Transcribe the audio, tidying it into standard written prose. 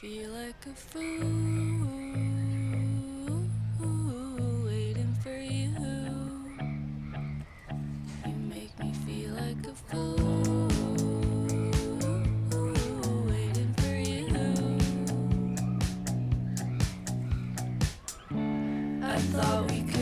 feel like a fool waiting for you. You make me feel like a fool waiting for you. I thought we could